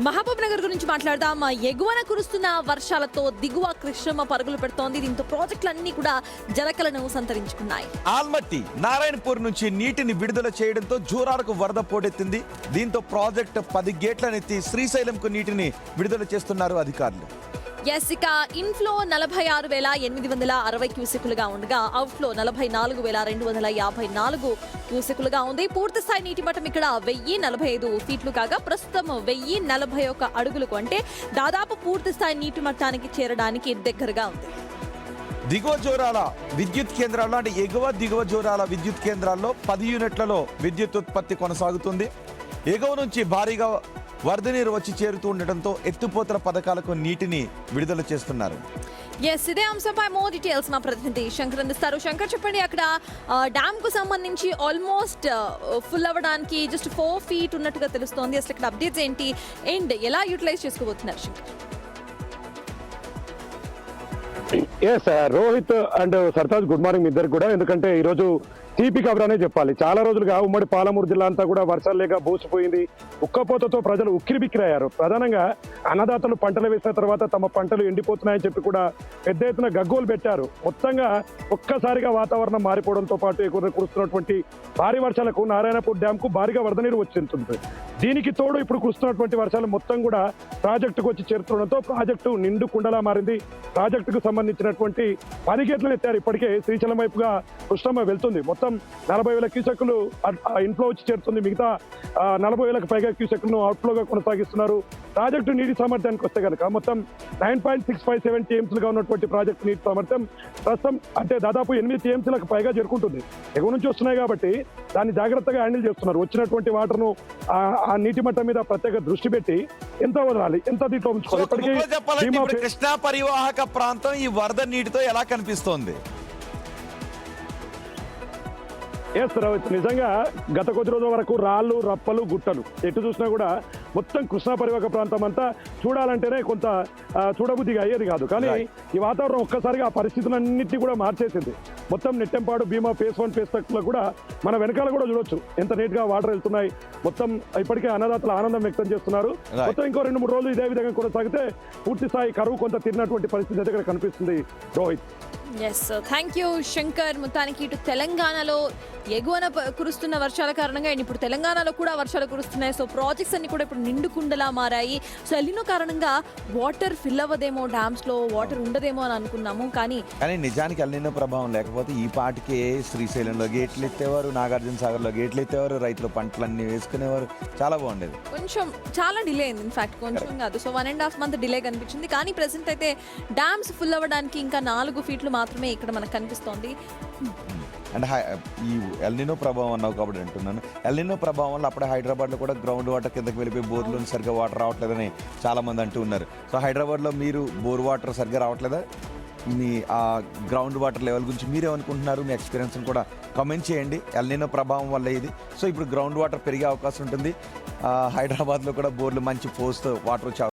మహబూబ్ నగర్ గురించి మాట్లాడదాం. ఎగువన కురుస్తున్న వర్షాలతో దిగువ కృష్ణమ్మ పరుగులు పెడుతోంది. దీంతో ప్రాజెక్టులన్నీ కూడా జలకలను సంతరించుకున్నాయి. ఆల్మట్టి నారాయణపూర్ నుంచి నీటిని విడుదల చేయడంతో జూరాలకు వరద పోటెత్తింది. దీంతో ప్రాజెక్టు 10 గేట్లనెత్తి శ్రీశైలంకు నీటిని విడుదల చేస్తున్నారు అధికారులు. ఇక ఇన్ఫ్లో 46,860 క్యూసెక్కులుగా ఉండగా అవుట్ఫ్లో 44,254 క్యూసెక్కులుగా ఉంది. పూర్తి స్థాయి నీటి మట్టం ఇక్కడ 1045 ఫీట్లు కాగా ప్రస్తుతం 1041 అడుగులకు, అంటే దాదాపు పూర్తి స్థాయి నీటి మట్టానికి చేరడానికి దగ్గరగా ఉంది. దిగువ జోరాల విద్యుత్ కేంద్రాల్లో, అంటే ఎగువ దిగువ జోరాల విద్యుత్ కేంద్రాల్లో 10 యూనిట్లలో విద్యుత్ ఉత్పత్తి కొనసాగుతుంది. ఎగువ నుంచి భారీగా వరద నీరు వచ్చి చేరుతూ ఉండటంతో ఎత్తిపోతల పథకాలకు నీటిని విడుదల చేస్తున్నారు. ఇదే అంశంపై మోర్ డీటెయిల్స్ మా ప్రతినిధి శంకర్ అందిస్తారు. శంకర్, చెప్పండి, అక్కడ డ్యామ్ కు సంబంధించి ఆల్మోస్ట్ ఫుల్ అవ్వడానికి జస్ట్ 4 ఫీట్ ఉన్నట్టుగా తెలుస్తోంది. అసలు ఇక్కడ అప్డేట్స్ ఏంటి అండ్ ఎలా యూటిలైజ్ చేసుకోబోతున్నారు Shankar? Rohit and Sartaj, good morning ఇద్దరు కూడా. ఎందుకంటే ఈరోజు తీపి కబర్ అనే చెప్పాలి. చాలా రోజులుగా ఉమ్మడి పాలమూరు జిల్లా అంతా కూడా వర్షాలు లేక బోసిపోయింది. ఉక్కపోతతో ప్రజలు ఉక్కిరిబిక్కిరయ్యారు. ప్రధానంగా అన్నదాతలు పంటలు వేసిన తర్వాత తమ పంటలు ఎండిపోతున్నాయని చెప్పి కూడా పెద్ద ఎత్తున గగ్గోలు పెట్టారు. మొత్తంగా ఒక్కసారిగా వాతావరణం మారిపోవడంతో పాటు ఎక్కువ కురుస్తున్నటువంటి భారీ వర్షాలకు నారాయణపూర్ డ్యామ్ కు భారీగా వరద నీరు వచ్చింటుంది. దీనికి తోడు ఇప్పుడు కురుస్తున్నటువంటి వర్షాలు మొత్తం కూడా ప్రాజెక్టుకు వచ్చి చేరుతుండడంతో ప్రాజెక్టు నిండు కుండలా మారింది. ప్రాజెక్టుకు సంబంధించినటువంటి 10 గేట్లను ఎత్తారు. ఇప్పటికే శ్రీశైలం వైపుగా కృష్ణమ్మ వెళ్తుంది. మొత్తం 40,000 క్యూసెక్కులు ఇన్ఫ్లో వచ్చి చేరుతుంది. మిగతా 40,000కు పైగా క్యూసెక్కులను అవుట్ఫ్లోగా కొనసాగిస్తున్నారు. ప్రాజెక్టు నీటి సామర్థ్యానికి వస్తే కనుక మొత్తం 9.657 టీఎంసీలుగా ఉన్నటువంటి ప్రాజెక్టు నీటి సామర్థ్యం ప్రస్తుతం అంటే దాదాపు 8 టీఎంసీలకు పైగా చేరుకుంటుంది. ఎగువ నుంచి వస్తున్నాయి కాబట్టి దాన్ని జాగ్రత్తగా హ్యాండిల్ చేస్తున్నారు. వచ్చినటువంటి వాటర్ను ఆ నీటి మట్టం మీద ప్రత్యేక దృష్టి పెట్టి ఎంత వదలాలి, ఎంత దీంట్లో ఉంచుకోవాలి. ఇప్పటికీ కృష్ణా పరివాహక ప్రాంతం ఈ వరద నీటితో ఎలా కనిపిస్తోంది? నిజంగా గత కొద్ది రోజుల వరకు రాళ్ళు, రప్పలు, గుట్టలు ఎటు చూసినా కూడా మొత్తం కృష్ణా పరివాహక ప్రాంతం అంతా చూడాలంటేనే కొంత చూడబుద్దిగా అయ్యేది కాదు. కానీ ఈ వాతావరణం ఒక్కసారిగా ఆ పరిస్థితులన్నింటినీ కూడా మార్చేసింది. మొత్తం నెట్టెంపాడు, భీమా ఫేస్ 1 ఫేస్ 2 కూడా మన వెనకాల కూడా చూడొచ్చు ఎంత నీట్ గా వాటర్ వెళ్తున్నాయి. మొత్తం ఇప్పటికే అన్నదాతలు ఆనందం వ్యక్తం చేస్తున్నారు. మొత్తం ఇంకో 2-3 రోజులు ఇదే విధంగా కొనసాగితే పూర్తి స్థాయి కరువు కొంత తిరిగినటువంటి పరిస్థితి అయితే కనిపిస్తుంది. రోహిత్. Thank you Shankar. మొత్తానికి ఇటు తెలంగాణలో ఎగువన కురుస్తున్న వర్షాల కారణంగా ఇప్పుడు తెలంగాణలో కూడా వర్షాలు కురుస్తున్నాయి. సో ప్రాజెక్ట్స్ అన్ని కూడా ఇప్పుడు నిండుకుండలా మారాయి. సో ఎల్నినో కారణంగా వాటర్ ఫిల్ అవ్వదేమో, డ్యామ్స్ లో వాటర్ ఉండదేమో అని అనుకున్నాము. కానీ నిజానికి ఎల్నినో ప్రభావం లేకపోతే ఈ పాటికే శ్రీశైలంలో గేట్లు ఎత్తేవారు, నాగార్జున సాగర్ లో గేట్లు ఎత్తేవారు, రైతులు పంటలన్నీ వేసుకునేవారు. చాలా బాగుండేది. కొంచెం చాలా డిలే అయింది. ఇన్ఫాక్ట్ కొంచెం కాదు, సో 1.5 మంత్ డిలే కనిపించింది. కానీ ప్రెసెంట్ అయితే డ్యామ్స్ ఫుల్ అవ్వడానికి ఇంకా 4 ఫీట్లు మాత్రమే ఇక్కడ మనకు కనిపిస్తోంది. అండ్ ఈ ఎల్నినో ప్రభావం అన్నావు కాబట్టి అంటున్నాను. ఎల్నినో ప్రభావం వల్ల అప్పుడే హైదరాబాద్లో కూడా గ్రౌండ్ వాటర్ కిందకి వెళ్ళిపోయి బోర్లో సరిగ్గా వాటర్ రావట్లేదని చాలా మంది అంటూ ఉన్నారు. సో హైదరాబాద్లో మీరు బోర్ వాటర్ సరిగ్గా రావట్లేదా? మీ ఆ గ్రౌండ్ వాటర్ లెవెల్ గురించి మీరేమనుకుంటున్నారు? మీ ఎక్స్పీరియన్స్ని కూడా కామెంట్ చేయండి. ఎల్నినో ప్రభావం వల్ల ఇది. సో ఇప్పుడు గ్రౌండ్ వాటర్ పెరిగే అవకాశం ఉంటుంది. హైదరాబాద్లో కూడా బోర్లు మంచి ఫోర్స్తో వాటర్ వచ్చే